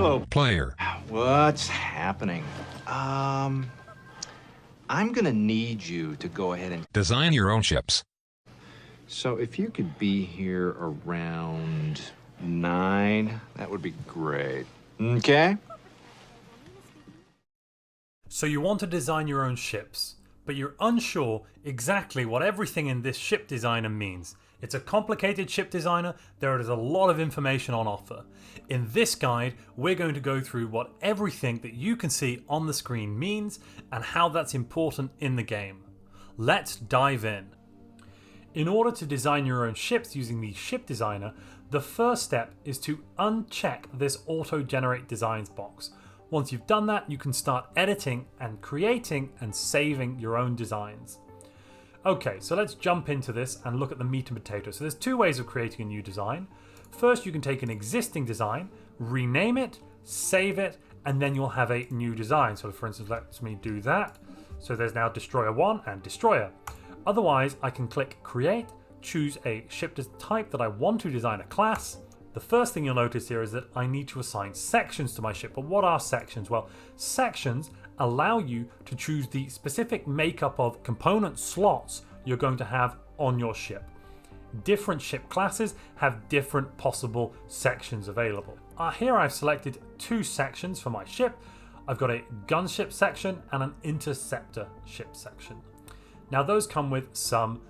Hello, player. What's happening? I'm gonna need you to go ahead and Design your own ships. So if you could be here around 9, that would be great. Okay? So you want to design your own ships, but you're unsure exactly what everything in this ship designer means. It's a complicated ship designer, there is a lot of information on offer. In this guide, we're going to go through what everything that you can see on the screen means and how that's important in the game. Let's dive in. In order to design your own ships using the ship designer, the first step is to uncheck this auto-generate designs box. Once you've done that, you can start editing and creating and saving your own designs. Okay, so let's jump into this and look at the meat and potatoes. So there's two ways of creating a new design. First, you can take an existing design, rename it, save it, and then you'll have a new design. So for instance, let me do that. So there's now Destroyer 1 and Destroyer. Otherwise, I can click Create, choose a ship type that I want to design a class. The first thing you'll notice here is that I need to assign sections to my ship. But what are sections? Well, sections allow you to choose the specific makeup of component slots you're going to have on your ship. Different ship classes have different possible sections available. Here I've selected two sections for my ship. I've got a gunship section and an interceptor ship section. Now those come with some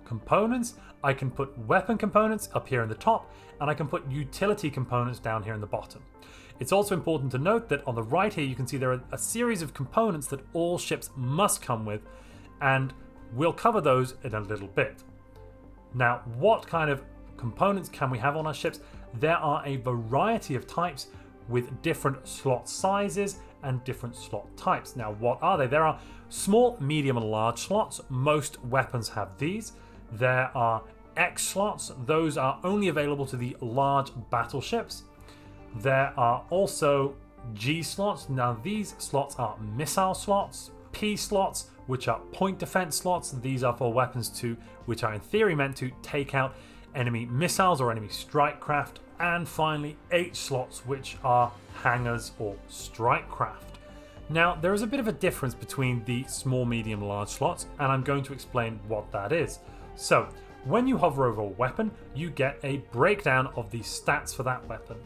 components. I can put weapon components up here in the top, and I can put utility components down here in the bottom. It's also important to note that on the right here you can see there are a series of components that all ships must come with, and we'll cover those in a little bit. Now, what kind of components can we have on our ships? There are a variety of types with different slot sizes and different slot types. Now, what are they? There are small, medium, and large slots. Most weapons have these. There are X slots. Those are only available to the large battleships. There are also G slots. Now these slots are missile slots. P slots, which are point defense slots. These are for weapons which are in theory meant to take out enemy missiles or enemy strike craft. And finally H slots, which are hangars or strike craft. Now there is a bit of a difference between the small, medium, large slots, and I'm going to explain what that is. So when you hover over a weapon, you get a breakdown of the stats for that weapon.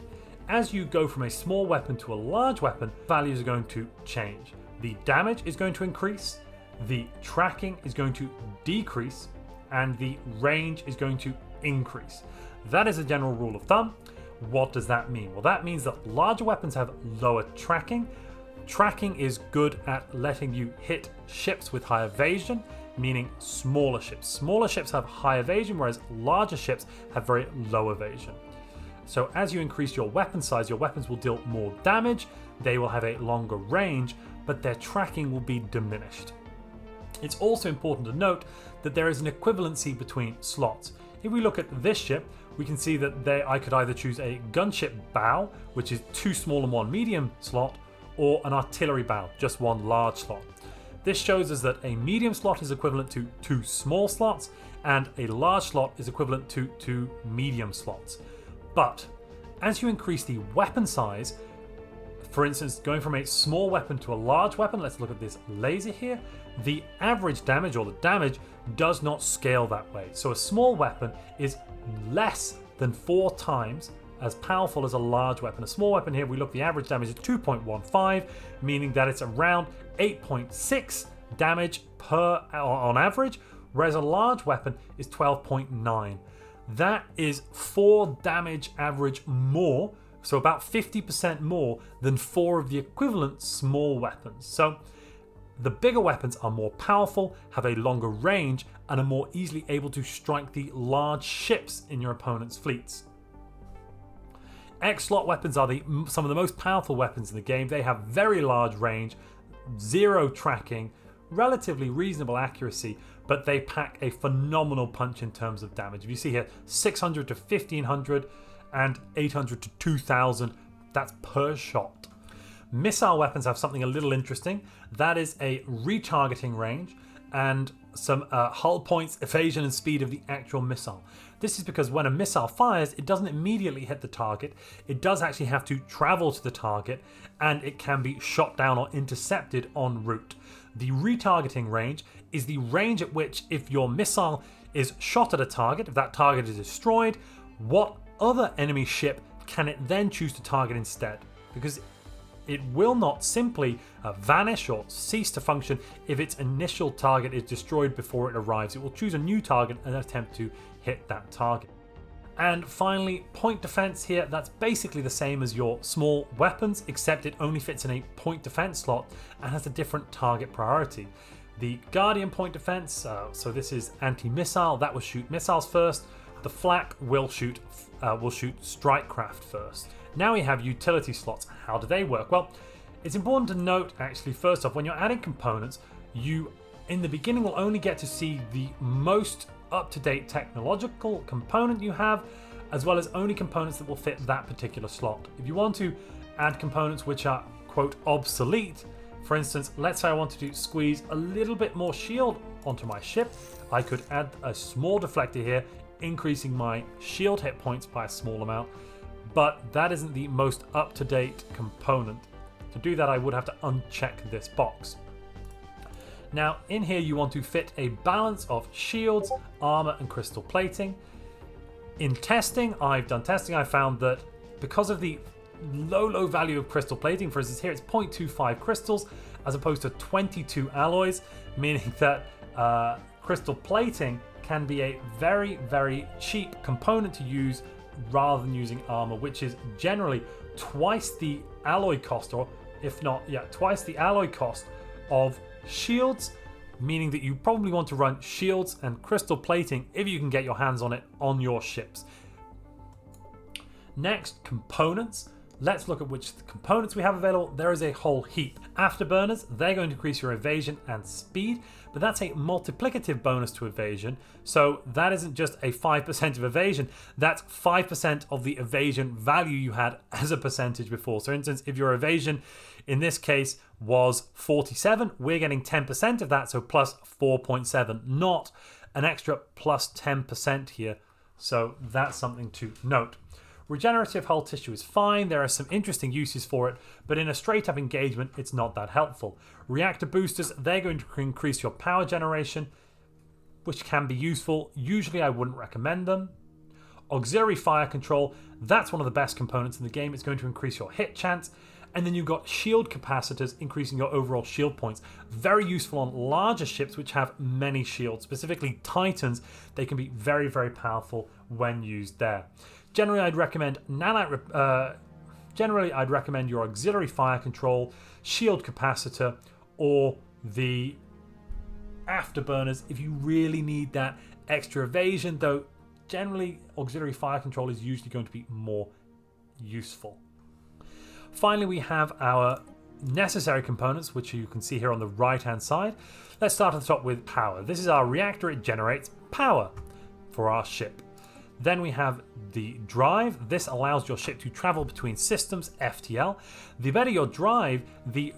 As you go from a small weapon to a large weapon, values are going to change. The damage is going to increase, the tracking is going to decrease, and the range is going to increase. That is a general rule of thumb. What does that mean? Well, that means that larger weapons have lower tracking. Tracking is good at letting you hit ships with high evasion, meaning smaller ships. Smaller ships have high evasion, whereas larger ships have very low evasion. So as you increase your weapon size, your weapons will deal more damage, they will have a longer range, but their tracking will be diminished. It's also important to note that there is an equivalency between slots. If we look at this ship, we can see that I could either choose a gunship bow, which is 2 small and 1 medium slot, or an artillery bow, just 1 large slot. This shows us that a medium slot is equivalent to 2 small slots, and a large slot is equivalent to 2 medium slots. But as you increase the weapon size, for instance, going from a small weapon to a large weapon, let's look at this laser here, the average damage or the damage does not scale that way. So a small weapon is less than 4 times as powerful as a large weapon. A small weapon here, we look, the average damage is 2.15, meaning that it's around 8.6 damage on average, whereas a large weapon is 12.9. That is 4 damage average more, so about 50% more than 4 of the equivalent small weapons. So the bigger weapons are more powerful, have a longer range, and are more easily able to strike the large ships in your opponent's fleets. X-slot weapons are some of the most powerful weapons in the game. They have very large range, 0 tracking, relatively reasonable accuracy, but they pack a phenomenal punch in terms of damage. If you see here, 600 to 1500 and 800 to 2000, that's per shot. Missile weapons have something a little interesting. That is a retargeting range, and some hull points, evasion and speed of the actual missile. This is because when a missile fires, it doesn't immediately hit the target. It does actually have to travel to the target, and it can be shot down or intercepted en route. The retargeting range is the range at which, if your missile is shot at a target, if that target is destroyed, what other enemy ship can it then choose to target instead? Because it will not simply vanish or cease to function if its initial target is destroyed before it arrives. It will choose a new target and attempt to hit that target. And finally, point defense here, that's basically the same as your small weapons, except it only fits in a point defense slot and has a different target priority. The Guardian point defense, so this is anti-missile, that will shoot missiles first. The flak will shoot strike craft first. Now we have utility slots. How do they work? Well, it's important to note, actually, first off, when you're adding components, you in the beginning will only get to see the most up-to-date technological component you have, as well as only components that will fit that particular slot. If you want to add components which are, quote, obsolete, for instance, let's say I wanted to squeeze a little bit more shield onto my ship, I could add a small deflector here, increasing my shield hit points by a small amount, but that isn't the most up-to-date component. To do that, I would have to uncheck this box. Now, in here you want to fit a balance of shields, armor, and crystal plating. In testing, I found that because of the low value of crystal plating, for instance here it's 0.25 crystals as opposed to 22 alloys, meaning that crystal plating can be a very cheap component to use rather than using armor, which is generally twice the alloy cost, or if not, twice the alloy cost of shields, meaning that you probably want to run shields and crystal plating if you can get your hands on it on your ships. Next, components. Let's look at which components we have available. There is a whole heap. Afterburners, they're going to increase your evasion and speed, but that's a multiplicative bonus to evasion. So that isn't just a 5% of evasion, that's 5% of the evasion value you had as a percentage before. So for instance, if your evasion in this case was 47, we're getting 10% of that, so plus 4.7, not an extra plus 10% here. So that's something to note. Regenerative hull tissue is fine, there are some interesting uses for it, but in a straight up engagement it's not that helpful. Reactor boosters, they're going to increase your power generation, which can be useful. Usually I wouldn't recommend them. Auxiliary fire control, that's one of the best components in the game. It's going to increase your hit chance. And then you've got shield capacitors, increasing your overall shield points. Very useful on larger ships which have many shields, specifically Titans. They can be very powerful when used there. Generally, I'd recommend your auxiliary fire control, shield capacitor, or the afterburners if you really need that extra evasion, though generally auxiliary fire control is usually going to be more useful. Finally, we have our necessary components, which you can see here on the right hand side. Let's start at the top with power. This is our reactor. It generates power for our ship. Then we have the drive. This allows your ship to travel between systems, FTL. The better your drive, the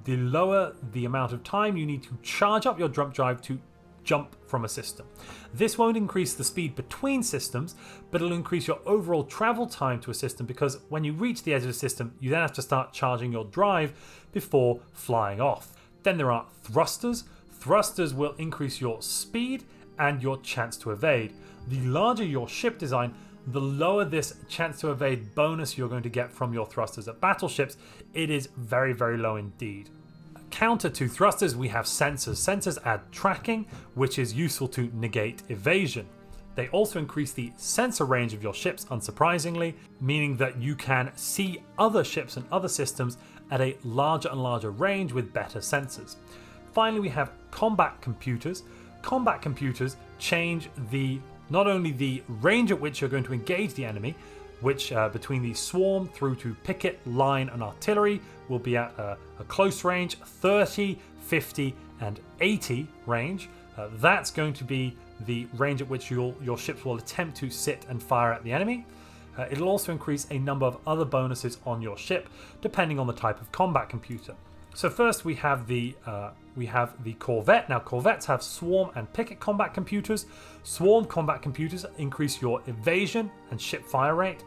lower the amount of time you need to charge up your jump drive to jump from a system. This won't increase the speed between systems, but it'll increase your overall travel time to a system, because when you reach the edge of the system, you then have to start charging your drive before flying off. Then there are thrusters. Thrusters will increase your speed and your chance to evade. The larger your ship design, the lower this chance to evade bonus you're going to get from your thrusters. At battleships, it is very low indeed. Counter to thrusters, we have sensors. Sensors add tracking, which is useful to negate evasion. They also increase the sensor range of your ships, unsurprisingly, meaning that you can see other ships and other systems at a larger and larger range with better sensors. Finally, we have combat computers. Combat computers change not only the range at which you're going to engage the enemy, which between the swarm through to picket, line, and artillery will be at a close range, 30, 50, and 80 range. That's going to be the range at which your ships will attempt to sit and fire at the enemy. It'll also increase a number of other bonuses on your ship, depending on the type of combat computer. So first we have the Corvette. Now corvettes have swarm and picket combat computers. Swarm combat computers increase your evasion and ship fire rate.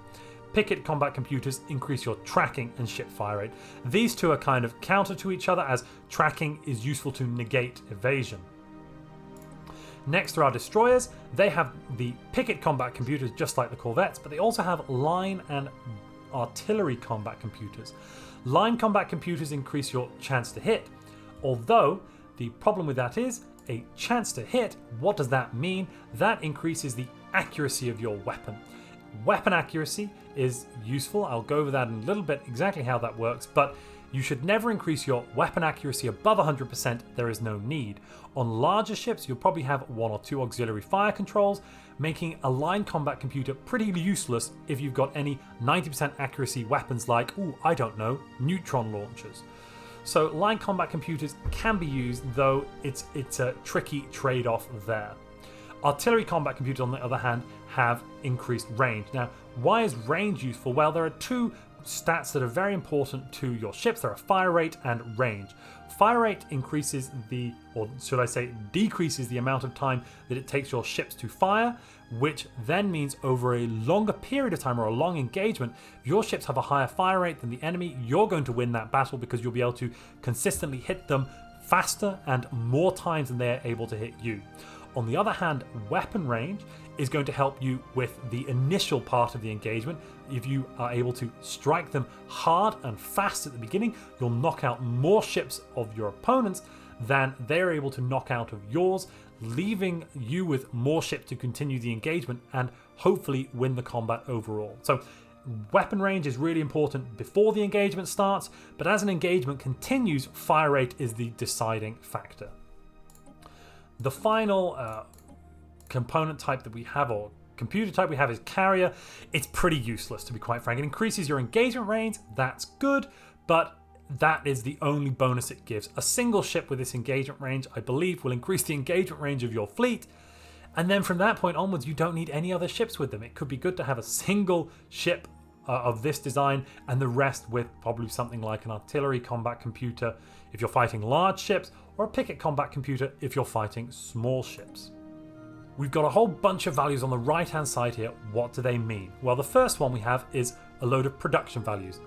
Picket combat computers increase your tracking and ship fire rate. These two are kind of counter to each other, as tracking is useful to negate evasion. Next are our destroyers. They have the picket combat computers just like the corvettes, but they also have line and artillery combat computers. Line combat computers increase your chance to hit, although the problem with that is a chance to hit. What does that mean? That increases the accuracy of your weapon. Weapon accuracy is useful. I'll go over that in a little bit, exactly how that works, but you should never increase your weapon accuracy above 100%. There is no need. On larger ships, you'll probably have 1 or 2 auxiliary fire controls, making a line combat computer pretty useless if you've got any 90% accuracy weapons like, I don't know, neutron launchers. So line combat computers can be used, though it's a tricky trade-off there. Artillery combat computers, on the other hand, have increased range. Now, why is range useful? Well, there are 2 stats that are very important to your ships. There are fire rate and range. Fire rate increases decreases the amount of time that it takes your ships to fire, which then means over a longer period of time or a long engagement, if your ships have a higher fire rate than the enemy, you're going to win that battle because you'll be able to consistently hit them faster and more times than they're able to hit you. On the other hand, weapon range is going to help you with the initial part of the engagement. If you are able to strike them hard and fast at the beginning, you'll knock out more ships of your opponents than they're able to knock out of yours, leaving you with more ships to continue the engagement and hopefully win the combat overall. So weapon range is really important before the engagement starts, but as an engagement continues, fire rate is the deciding factor. The final component type that we have, or computer type we have, is carrier. It's pretty useless, to be quite frank. It increases your engagement range, that's good, but that is the only bonus it gives. A single ship with this engagement range, I believe, will increase the engagement range of your fleet, and then from that point onwards, you don't need any other ships with them. It could be good to have a single ship of this design and the rest with probably something like an artillery combat computer if you're fighting large ships, or a picket combat computer if you're fighting small ships. We've got a whole bunch of values on the right hand side here. What do they mean? Well, the first one we have is a load of production values.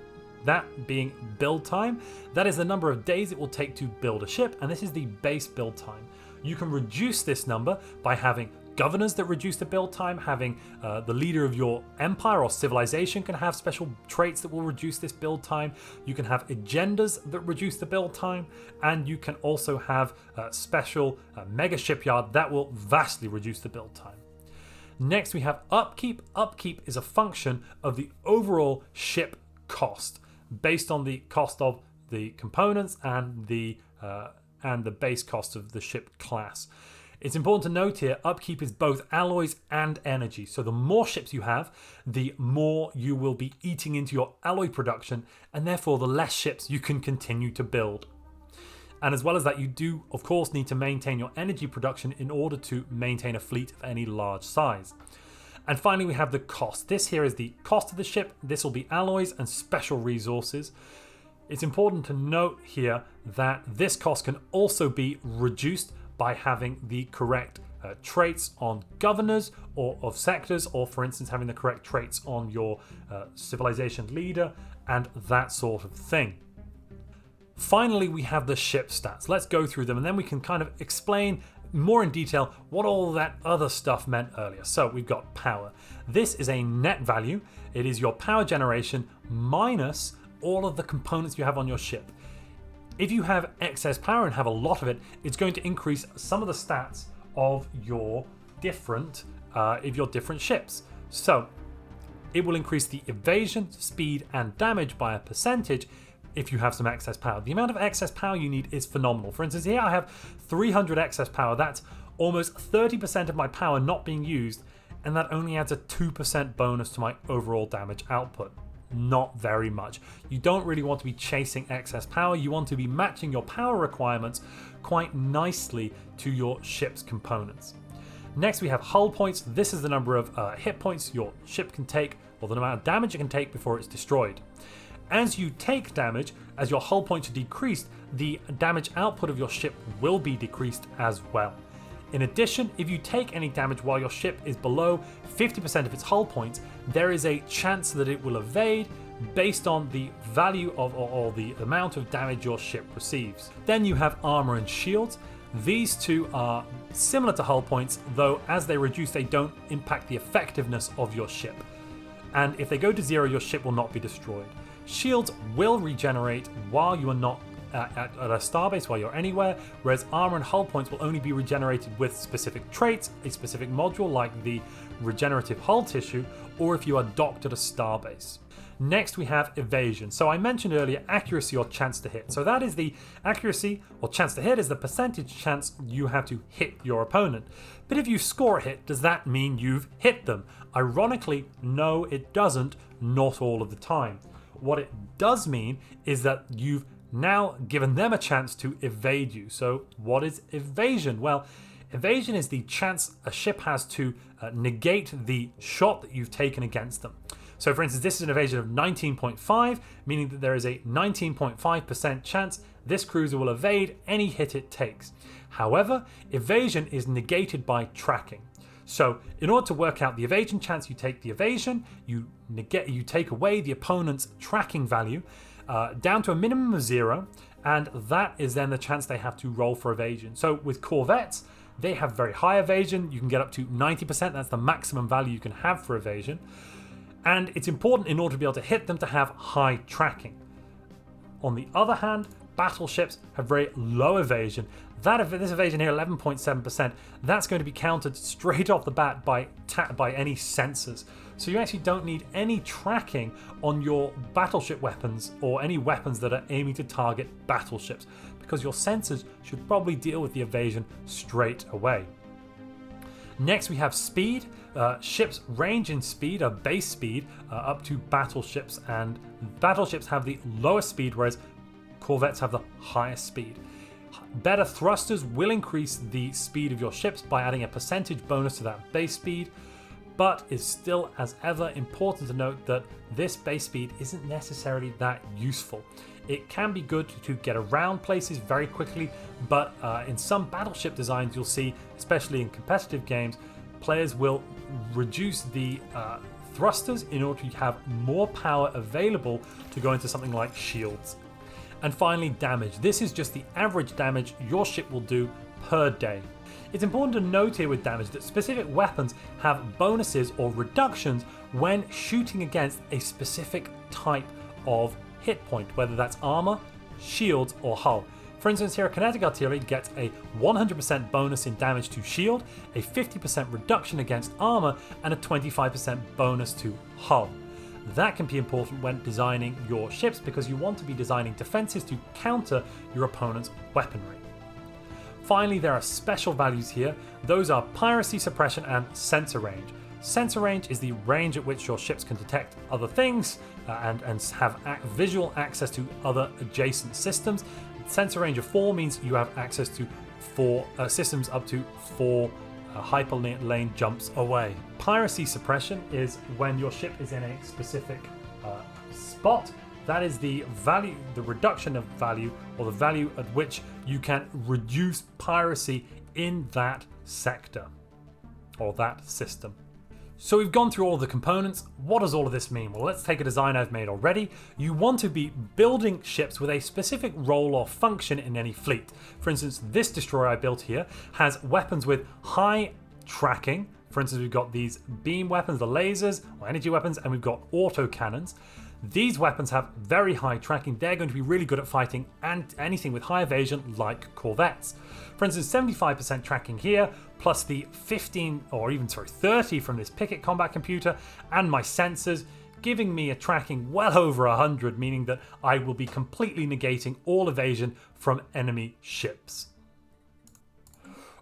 That being build time, that is the number of days it will take to build a ship, and this is the base build time. You can reduce this number by having governors that reduce the build time, having the leader of your empire or civilization can have special traits that will reduce this build time. You can have agendas that reduce the build time, and you can also have special mega shipyard that will vastly reduce the build time. Next we have upkeep. Upkeep is a function of the overall ship cost based on the cost of the components and the base cost of the ship class. It's important to note here, upkeep is both alloys and energy. So the more ships you have, the more you will be eating into your alloy production, and therefore the less ships you can continue to build. And as well as that, you do, of course, need to maintain your energy production in order to maintain a fleet of any large size. And finally, we have the cost. This here is the cost of the ship. This will be alloys and special resources. It's important to note here that this cost can also be reduced by having the correct traits on governors or of sectors, or for instance having the correct traits on your civilization leader and that sort of thing. Finally, we have the ship stats. Let's go through them and then we can kind of explain more in detail what all that other stuff meant earlier. So we've got power. This is a net value. It is your power generation minus all of the components you have on your ship. If you have excess power and have a lot of it, it's going to increase some of the stats of your different ships. So it will increase the evasion, speed, and damage by a percentage if you have some excess power. The amount of excess power you need is phenomenal. For instance, here I have 300 excess power. That's almost 30% of my power not being used, and that only adds a 2% bonus to my overall damage output. Not very much. You don't really want to be chasing excess power. You want to be matching your power requirements quite nicely to your ship's components. Next we have hull points. This is the number of hit points your ship can take, or the amount of damage it can take before it's destroyed. As you take damage, as your hull points are decreased, the damage output of your ship will be decreased as well. In addition, if you take any damage while your ship is below 50% of its hull points, there is a chance that it will evade based on the value of or the amount of damage your ship receives. Then you have armor and shields. These two are similar to hull points, though as they reduce, they don't impact the effectiveness of your ship. And if they go to 0, your ship will not be destroyed. Shields will regenerate while you are not at a starbase, while you're anywhere, whereas armor and hull points will only be regenerated with specific traits, a specific module like the regenerative hull tissue, or if you are docked at a starbase. Next we have evasion. So I mentioned earlier accuracy or chance to hit. So that is the accuracy or chance to hit is the percentage chance you have to hit your opponent. But if you score a hit, does that mean you've hit them? Ironically, no, it doesn't, not all of the time. What it does mean is that you've now given them a chance to evade you. So what is evasion? Well, evasion is the chance a ship has to negate the shot that you've taken against them. So for instance, this is an evasion of 19.5, meaning that there is a 19.5% chance this cruiser will evade any hit it takes. However, evasion is negated by tracking. So in order to work out the evasion chance, you take the evasion, you take away the opponent's tracking value down to a minimum of 0, and that is then the chance they have to roll for evasion. So with corvettes, they have very high evasion. You can get up to 90%. That's the maximum value you can have for evasion. And it's important in order to be able to hit them to have high tracking. On the other hand, battleships have very low evasion. This evasion here, 11.7%, that's going to be countered straight off the bat by any sensors. So you actually don't need any tracking on your battleship weapons or any weapons that are aiming to target battleships, because your sensors should probably deal with the evasion straight away. Next we have speed. Ships range in speed, base speed, up to battleships, and battleships have the lowest speed, whereas corvettes have the highest speed. Better thrusters will increase the speed of your ships by adding a percentage bonus to that base speed, but it's still as ever important to note that this base speed isn't necessarily that useful. It can be good to get around places very quickly, but in some battleship designs you'll see, especially in competitive games, players will reduce the thrusters in order to have more power available to go into something like shields. And finally, damage. This is just the average damage your ship will do per day. It's important to note here with damage that specific weapons have bonuses or reductions when shooting against a specific type of hit point, whether that's armor, shields, or hull. For instance, here a kinetic artillery gets a 100% bonus in damage to shield, a 50% reduction against armor, and a 25% bonus to hull. That can be important when designing your ships because you want to be designing defenses to counter your opponent's weaponry. Finally, there are special values here. Those are piracy suppression and sensor range. Sensor range is the range at which your ships can detect other things and have visual access to other adjacent systems. Sensor range of 4 means you have access to 4 systems up to 4 hyperlane jumps away. Piracy suppression is when your ship is in a specific spot. That is the value, the reduction of value, or the value at which you can reduce piracy in that sector or that system. So we've gone through all the components. What does all of this mean? Well, let's take a design I've made already. You want to be building ships with a specific role or function in any fleet. For instance, this destroyer I built here has weapons with high tracking. For instance, we've got these beam weapons, the lasers, or energy weapons, and we've got auto cannons. These weapons have very high tracking. They're going to be really good at fighting and anything with high evasion like corvettes. For instance, 75% tracking here, plus the 30 from this Picket combat computer and my sensors, giving me a tracking well over 100, meaning that I will be completely negating all evasion from enemy ships.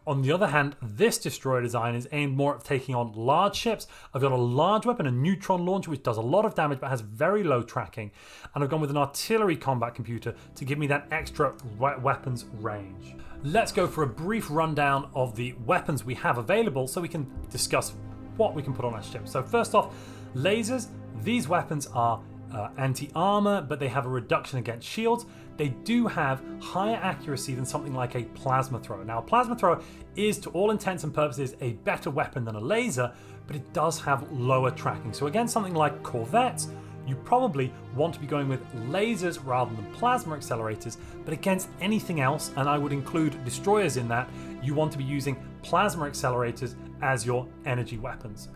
On the other hand, this destroyer design is aimed more at taking on large ships. I've got a large weapon, a neutron launcher, which does a lot of damage but has very low tracking. And I've gone with an artillery combat computer to give me that extra weapons range. Let's go for a brief rundown of the weapons we have available so we can discuss what we can put on our ship. So first off, lasers. These weapons are anti-armor, but they have a reduction against shields. They do have higher accuracy than something like a plasma thrower. Now, a plasma thrower is, to all intents and purposes, a better weapon than a laser, but it does have lower tracking. So against something like corvettes, you probably want to be going with lasers rather than plasma accelerators, but against anything else, and I would include destroyers in that, you want to be using plasma accelerators as your energy weapons.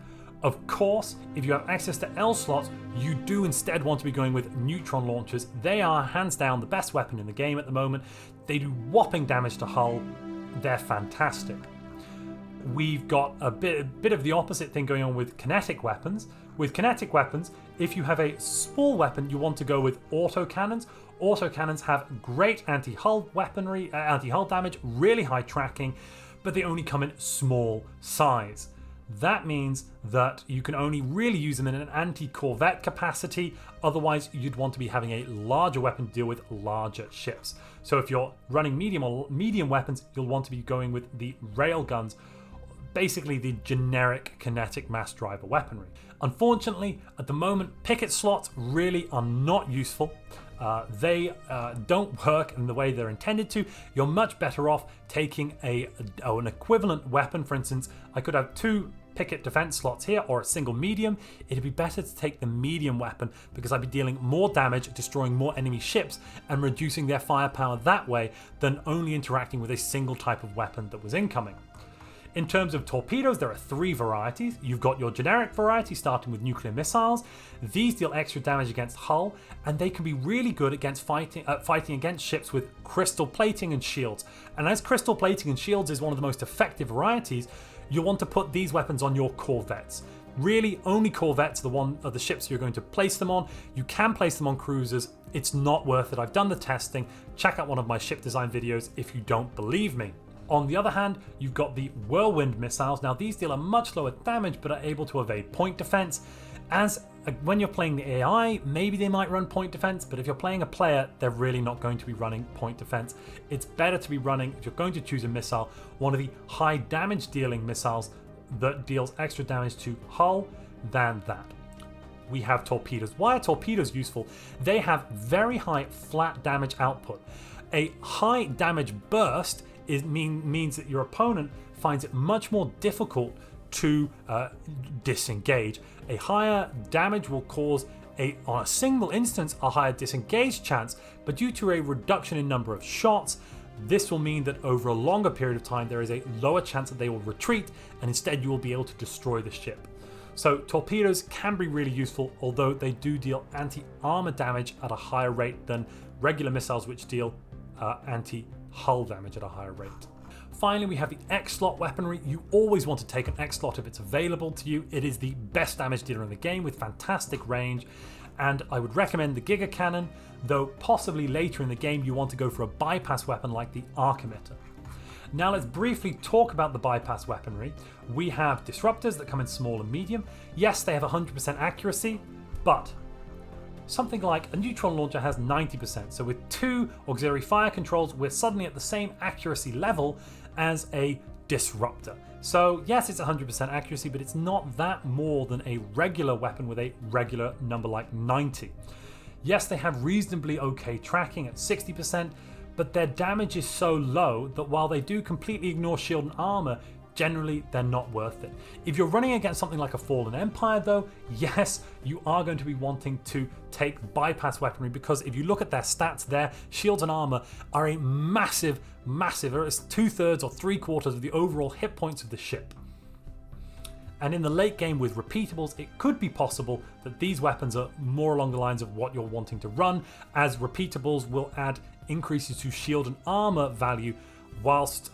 Of course, if you have access to L slots, you do instead want to be going with neutron launchers. They are hands down the best weapon in the game at the moment. They do whopping damage to hull. They're fantastic. We've got a bit of the opposite thing going on with kinetic weapons. With kinetic weapons, if you have a small weapon, you want to go with autocannons. Autocannons have great anti-hull weaponry, anti-hull damage, really high tracking, but they only come in small size. That means that you can only really use them in an anti-corvette capacity. Otherwise, you'd want to be having a larger weapon to deal with larger ships. So if you're running medium weapons, you'll want to be going with the railguns, basically the generic kinetic mass driver weaponry. Unfortunately, at the moment, picket slots really are not useful. They don't work in the way they're intended to. You're much better off taking an equivalent weapon. For instance, I could have 2 picket defense slots here or a single medium. It'd be better to take the medium weapon because I'd be dealing more damage, destroying more enemy ships and reducing their firepower that way than only interacting with a single type of weapon that was incoming. In terms of torpedoes, there are 3 varieties. You've got your generic variety starting with nuclear missiles. These deal extra damage against hull, and they can be really good against fighting against ships with crystal plating and shields. And as crystal plating and shields is one of the most effective varieties, you'll want to put these weapons on your corvettes. Really, only corvettes are the ships you're going to place them on. You can place them on cruisers. It's not worth it. I've done the testing. Check out one of my ship design videos if you don't believe me. On the other hand, you've got the whirlwind missiles. Now, these deal a much lower damage but are able to evade point defense. When you're playing the AI, maybe they might run point defense, but if you're playing a player, they're really not going to be running point defense. It's better to be running, if you're going to choose a missile, one of the high damage dealing missiles that deals extra damage to hull than that. We have torpedoes. Why are torpedoes useful? They have very high flat damage output. A high damage burst means that your opponent finds it much more difficult to disengage. A higher damage will cause on a single instance a higher disengage chance, but due to a reduction in number of shots, this will mean that over a longer period of time there is a lower chance that they will retreat, and instead you will be able to destroy the ship. So torpedoes can be really useful, although they do deal anti-armor damage at a higher rate than regular missiles, which deal anti-hull damage at a higher rate. Finally, we have the X-slot weaponry. You always want to take an X-slot if it's available to you. It is the best damage dealer in the game with fantastic range, and I would recommend the Giga Cannon, though possibly later in the game you want to go for a bypass weapon like the arc emitter. Now let's briefly talk about the bypass weaponry. We have disruptors that come in small and medium. Yes, they have 100% accuracy, but something like a neutron launcher has 90%. So with 2 auxiliary fire controls, we're suddenly at the same accuracy level as a disruptor. So yes, it's 100% accuracy, but it's not that more than a regular weapon with a regular number like 90. Yes, they have reasonably okay tracking at 60%, but their damage is so low that while they do completely ignore shield and armor, generally they're not worth it. If you're running against something like a Fallen Empire though, yes, you are going to be wanting to take bypass weaponry, because if you look at their stats, their shields and armor are a massive, it's 2/3 or 3/4 of the overall hit points of the ship. And in the late game with repeatables, it could be possible that these weapons are more along the lines of what you're wanting to run, as repeatables will add increases to shield and armor value whilst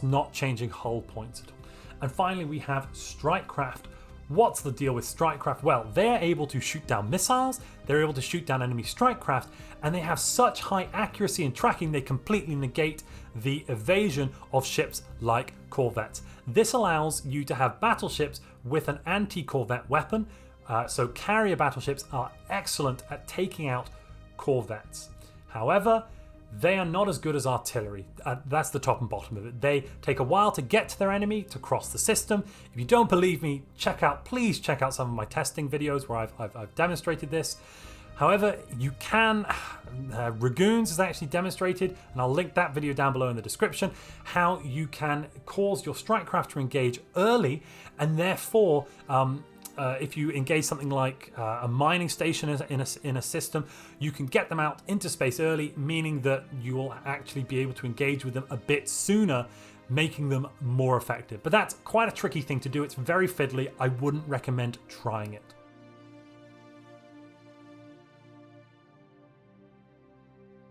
not changing hull points at all. And finally, we have Strikecraft. What's the deal with Strikecraft? Well, they're able to shoot down missiles, they're able to shoot down enemy Strikecraft, and they have such high accuracy and tracking they completely negate the evasion of ships like corvettes. This allows you to have battleships with an anti-corvette weapon, so carrier battleships are excellent at taking out corvettes. However, they are not as good as artillery. That's the top and bottom of it. They take a while to get to their enemy, to cross the system. If you don't believe me, please check out some of my testing videos where I've demonstrated this. However, you can, Ragoons has actually demonstrated, and I'll link that video down below in the description, how you can cause your strike craft to engage early, and therefore, if you engage something like a mining station in a system, you can get them out into space early, meaning that you will actually be able to engage with them a bit sooner, making them more effective. But that's quite a tricky thing to do. It's very fiddly. I wouldn't recommend trying it.